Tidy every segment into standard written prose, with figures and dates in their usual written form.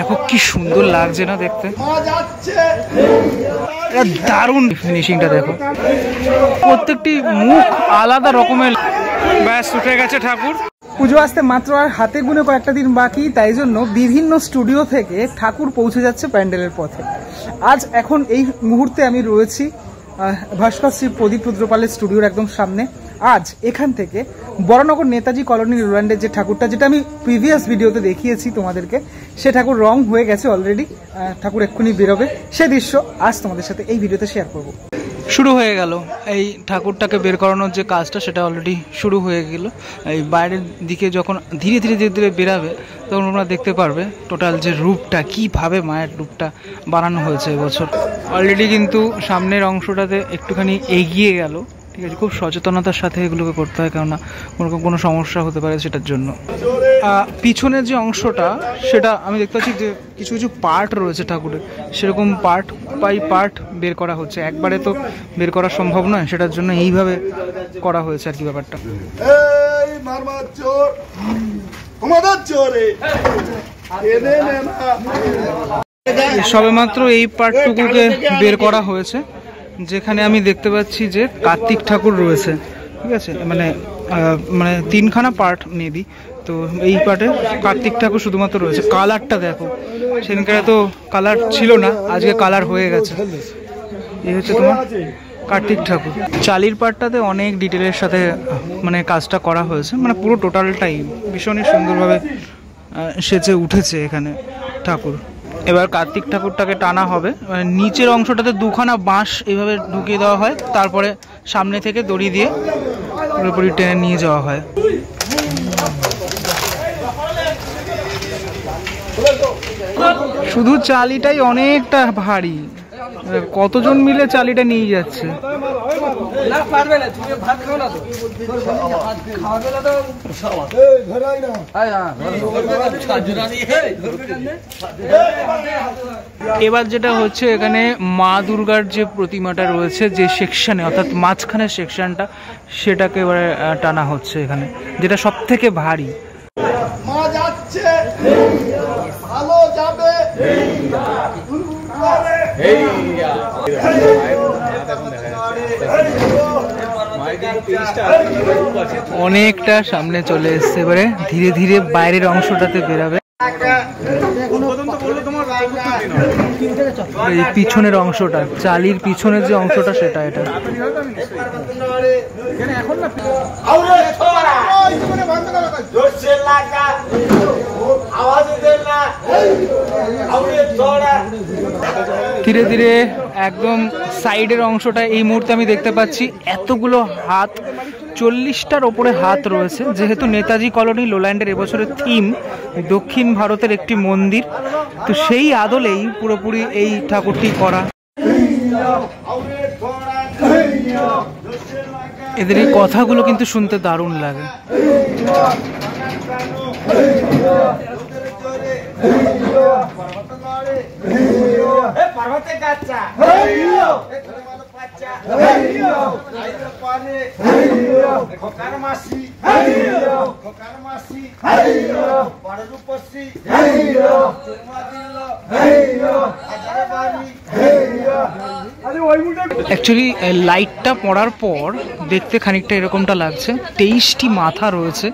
দেখো কি সুন্দর লাগছে না দেখতে, দারুণ ফিনিশিংটা দেখো, প্রত্যেকটি মুখ আলাদা রকমের। ব্যাস উঠে গেছে ঠাকুর। পুজো আসতে মাত্র আর হাতে গুনে কয়েকটা দিন বাকি, তাই জন্য বিভিন্ন স্টুডিও থেকে ঠাকুর পৌঁছে যাচ্ছে প্যান্ডেলের পথে। আজ এখন এই মুহূর্তে আমি রয়েছি ভাস্কর শ্রী প্রদীপ রুদ্রপালের স্টুডিওর একদম সামনে। আজ এখান থেকে বড়নগর নেতাজি কলোনি রোল্যান্ডের যে ঠাকুরটা, যেটা আমি প্রিভিয়াস ভিডিওতে দেখিয়েছি তোমাদেরকে, সে ঠাকুর রং হয়ে গেছে অলরেডি, ঠাকুর এক্ষুনি বেরোবে, সে দৃশ্য আজ তোমাদের সাথে এই ভিডিওতে শেয়ার করব। শুরু হয়ে গেল এই ঠাকুরটাকে বের করানোর যে কাজটা, সেটা অলরেডি শুরু হয়ে গেল। এই বাইরের দিকে যখন ধীরে ধীরে ধীরে ধীরে বেরাবে, তখন তোমরা দেখতে পারবে টোটাল যে রূপটা, কীভাবে মায়ের রূপটা বানানো হয়েছে এবছর। অলরেডি কিন্তু সামনের অংশটাতে একটুখানি এগিয়ে গেল, ঠিক আছে। খুব সচেতনতার সাথে এগুলোকে করতে হয়, কেননা কোনো সমস্যা হতে পারে সেটার জন্য। পিছনের যে অংশটা, সেটা আমি দেখতে পাচ্ছি যে কিছু কিছু পার্ট রয়েছে ঠাকুরের, সেরকম পার্ট বাই পার্ট বের করা হচ্ছে, একবারে তো বের করা সম্ভব নয়, সেটার জন্য এইভাবে করা হয়েছে আর কি ব্যাপারটা। সবেমাত্র এই পার্টটুকুকে বের করা হয়েছে, যেখানে আমি দেখতে পাচ্ছি যে কার্তিক ঠাকুর রয়েছে, ঠিক আছে। মানে তিনখানা পার্ট মেবি, তো এই পার্টে কার্তিক ঠাকুর শুধুমাত্র রয়েছে। কালারটা দেখো, সেদিনকার তো কালার ছিল না, আজকে কালার হয়ে গেছে। এই হচ্ছে তোমার কার্তিক ঠাকুর। চালির পার্টটাতে অনেক ডিটেলের সাথে মানে কাজটা করা হয়েছে, মানে পুরো টোটালটাই ভীষণই সুন্দরভাবে সেজে উঠেছে এখানে ঠাকুর। এবার কার্তিক ঠাকুরটাকে টানা হবে, মানে নিচের অংশটাতে দুখানা বাঁশ এইভাবে ঢুকিয়ে দেওয়া হয়, তারপরে সামনে থেকে দড়ি দিয়ে পুরোপুরি টেনে নিয়ে যাওয়া হয়। শুধু চালিটাই অনেকটা ভারী, কতজন মিলে চালিটা নিয়ে যাচ্ছে। এবার যেটা হচ্ছে, এখানে মা দুর্গার যে প্রতিমাটা রয়েছে যে সেকশনে, অর্থাৎ মাঝখানের সেকশনটা, সেটাকে এবারে টানা হচ্ছে এখানে, যেটা সব থেকে ভারী। অনেকটা সামনে চলে এসছে, এবারে ধীরে ধীরে বাইরের অংশটাতে বেরাবে। এই পিছনের অংশটা, চালির পিছনের যে অংশটা, সেটা এটা ধীরে ধীরে একদম সাইডের অংশটা এই মুহূর্তে আমি দেখতে পাচ্ছি এতগুলো হাত, 40টার ওপরে হাত রয়েছে। যেহেতু নেতাজি কলোনি লোল্যান্ডের এবছরের থিম দক্ষিণ ভারতের একটি মন্দির, তো সেই আদলেই পুরোপুরি এই ঠাকুরটি করা। এদের এই কথাগুলো কিন্তু শুনতে দারুণ লাগে। অ্যাকচুয়ালি লাইটটা পড়ার পর দেখতে খানিকটা এরকমটা লাগছে। 23টি মাথা রয়েছে।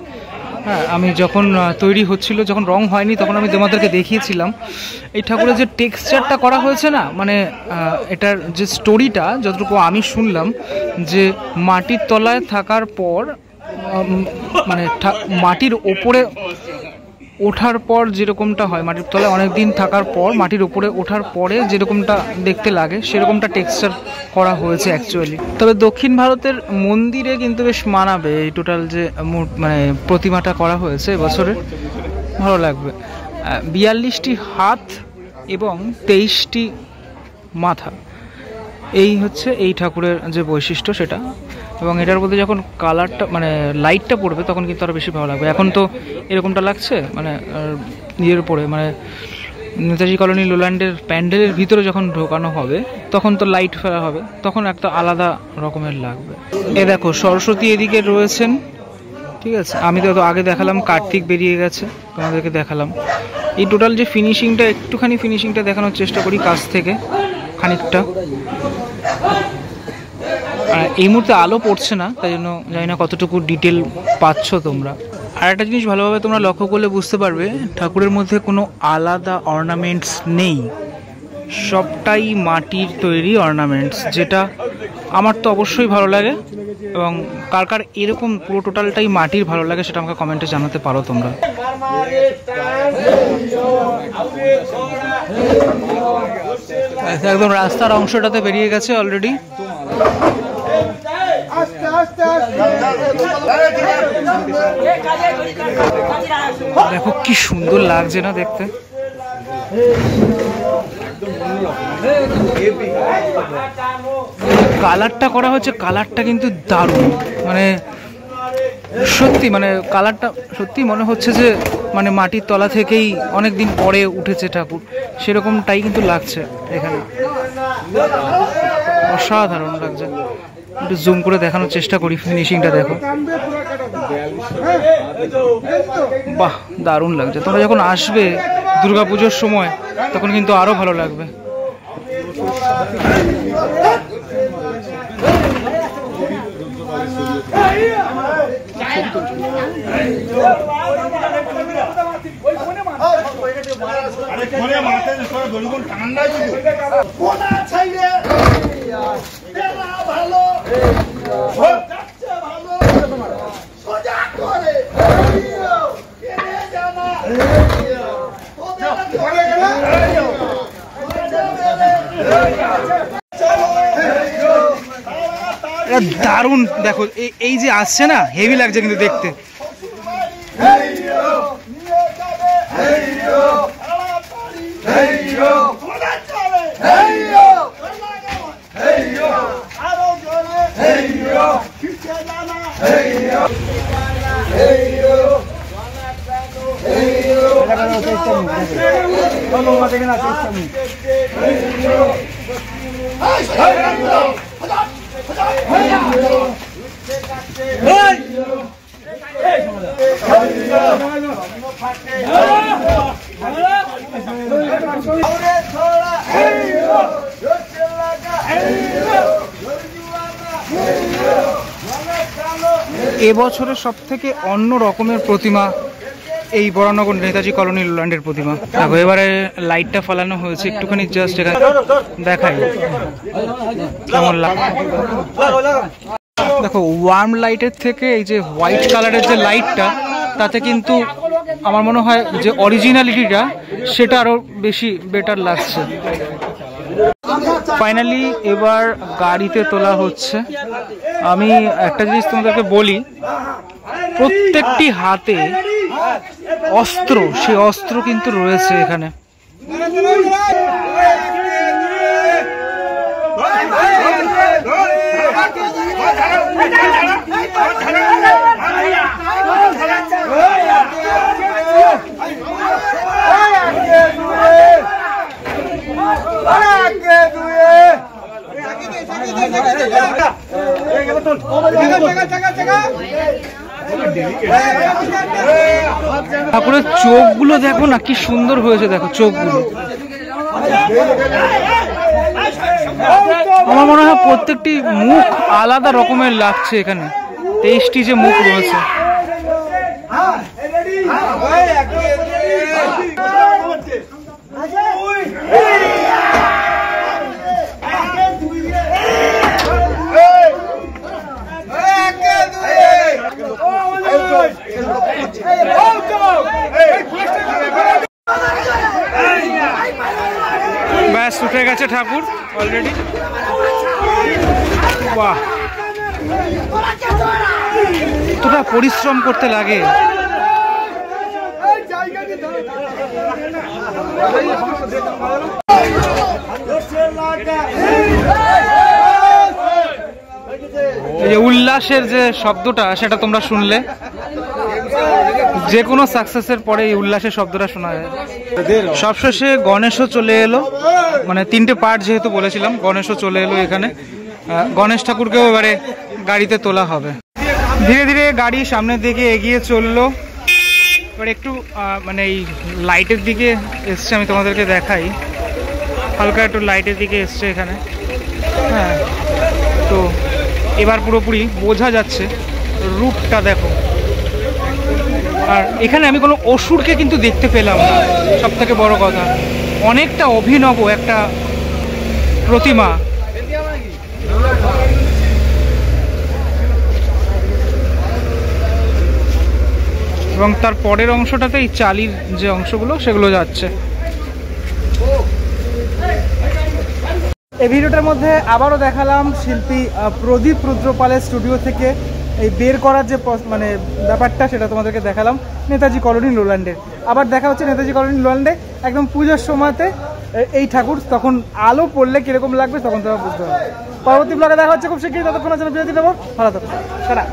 হ্যাঁ, আমি যখন তৈরি হচ্ছিল, যখন রং হয়নি, তখন আমি তোমাদেরকে দেখিয়েছিলাম এই ঠাকুরের যে টেক্সচারটা করা হয়েছে না, মানে এটার যে স্টোরিটা যতটুকু আমি শুনলাম, যে মাটির তলায় থাকার পর, মানে মাটির ওপরে ওঠার পর যেরকমটা হয়, মাটির তলায় অনেক দিন থাকার পর মাটির উপরে ওঠার পরে যেরকমটা দেখতে লাগে, সেরকমটা টেক্সচার করা হয়েছে অ্যাকচুয়ালি। তবে দক্ষিণ ভারতের মন্দিরে কিন্তু বেশ মানাবে এই টোটাল যে মানে প্রতিমাটা করা হয়েছে এবছরে, ভালো লাগবে। 42টি হাত এবং 23টি মাথা, এই হচ্ছে এই ঠাকুরের যে বৈশিষ্ট্য সেটা। এবং এটার মধ্যে যখন কালারটা, মানে লাইটটা পড়বে, তখন কিন্তু আরও বেশি ভালো লাগবে। এখন তো এরকমটা লাগছে, মানে ইয়ের উপরে, মানে নেতাজি কলোনি লোল্যান্ডের প্যান্ডেলের ভিতরে যখন ঢোকানো হবে, তখন তো লাইট ফেলা হবে, তখন একটা আলাদা রকমের লাগবে। এ দেখো সরস্বতী এদিকে রয়েছেন, ঠিক আছে, আমি তো আগে দেখালাম কার্তিক বেরিয়ে গেছে, তোমাদেরকে দেখালাম। এই টোটাল যে ফিনিশিংটা, একটুখানি ফিনিশিংটা দেখানোর চেষ্টা করি কাছ থেকে খানিকটা। এই মুহূর্তে আলো পড়ছে না, তাই জন্য জানি না কতটুকু ডিটেল পাচ্ছ তোমরা। আর একটা জিনিস ভালোভাবে তোমরা লক্ষ্য করলে বুঝতে পারবে, ঠাকুরের মধ্যে কোনো আলাদা অর্নামেন্টস নেই, সবটাই মাটির তৈরি অর্নামেন্টস, যেটা আমার তো অবশ্যই ভালো লাগে। এবং কার কার এরকম পুরো টোটালটাই মাটির ভালো লাগে সেটা আমাকে কমেন্টে জানাতে পারো তোমরা। একদম রাস্তার অংশটাতে বেরিয়ে গেছে অলরেডি। দেখো কি সুন্দর লাগছে না দেখতে। কালারটা করা হচ্ছে, কালারটা কিন্তু দারুণ, মানে সত্যি, মানে কালারটা সত্যি মনে হচ্ছে যে মানে মাটির তলা থেকেই অনেক দিন পরে উঠেছে ঠাকুর, সেরকমটাই কিন্তু লাগছে এখানে। অসাধারণ লাগছে। একটু জুম করে দেখানোর চেষ্টা করি, ফিনিশিংটা দেখো, বাহ দারুণ লাগছে। তোমরা যখন আসবে দুর্গাপুজোর সময় তখন কিন্তু আরো ভালো লাগবে। দারুণ দেখো, এই যে আসছে না, হেভি লাগছে কিন্তু দেখতে। এবছরের সব থেকে অন্য রকমের প্রতিমা এই বরানগর নেতাজি কলোনি ল্যান্ডের প্রতিমা। দেখো এবারে লাইটটা ফলানো হয়েছে, একটুখানি জাস্ট এখানে দেখাই কেমন লাগে। দেখো ওয়ার্ম লাইটের থেকে এই যে হোয়াইট কালারের যে লাইটটা, তাতে কিন্তু আমার মনে হয় যে অরিজিনালিটিটা সেটা আরো বেশি বেটার লাগছে। ফাইনালি এবার গাড়িতে তোলা হচ্ছে। আমি একটা জিনিস তোমাদেরকে বলি, প্রত্যেকটি হাতে অস্ত্র, সেই অস্ত্র কিন্তু রয়েছে এখানে। ঠাকুরের চোখগুলো দেখো না, কি সুন্দর হয়েছে দেখো চোখগুলো। আমার মনে হয় প্রত্যেকটি মুখ আলাদা রকমের লাগছে এখানে, 23টি যে মুখ রয়েছে। ব্যাস উঠে গেছে ঠাকুর অলরেডি। বাহ, তোরা পরিশ্রম করতে লাগে। এই যে উল্লাসের যে শব্দটা সেটা তোমরা শুনলে, যে কোনো সাকসেসের পরে এই উল্লাসের শব্দটা শোনা যায়। সবশেষে গণেশও চলে এলো, মানে 3টে পার্ট যেহেতু বলেছিলাম, গণেশও চলে এলো এখানে। গণেশ ঠাকুরকেও এবারে গাড়িতে তোলা হবে। ধীরে ধীরে গাড়ি সামনের দিকে এগিয়ে চললো। এবার একটু মানে এই লাইটের দিকে এসছে, আমি তোমাদেরকে দেখাই। হালকা একটু লাইটের দিকে এসছে এখানে। হ্যাঁ, তো এবার পুরোপুরি বোঝা যাচ্ছে রূপটা দেখো। আর এখানে আমি কোনো অসুরকে কিন্তু দেখতে পেলাম না, সব থেকে বড় কথা। অনেকটা অভিনব একটা প্রতিমা। এবং তার পরের অংশটাতে এই চালির যে অংশগুলো সেগুলো যাচ্ছে। এই ভিডিওটার মধ্যে আবারও দেখালাম শিল্পী প্রদীপ রুদ্রপালের স্টুডিও থেকে এই বের করার যে মানে ব্যাপারটা, সেটা তোমাদেরকে দেখালাম নেতাজি কলোনি লোল্যান্ডের। আবার দেখা হচ্ছে নেতাজি কলোনি লোল্যান্ডে একদম পুজোর সময়তে এই ঠাকুর, তখন আলো পড়লে কিরকম লাগবে তখন তোমরা বুঝতে পারবে। পরবর্তী ব্লগে দেখা হচ্ছে খুব শীঘ্রই, ততক্ষণের জন্য বিরতি নেবো। ভালো থাকো, টাটা।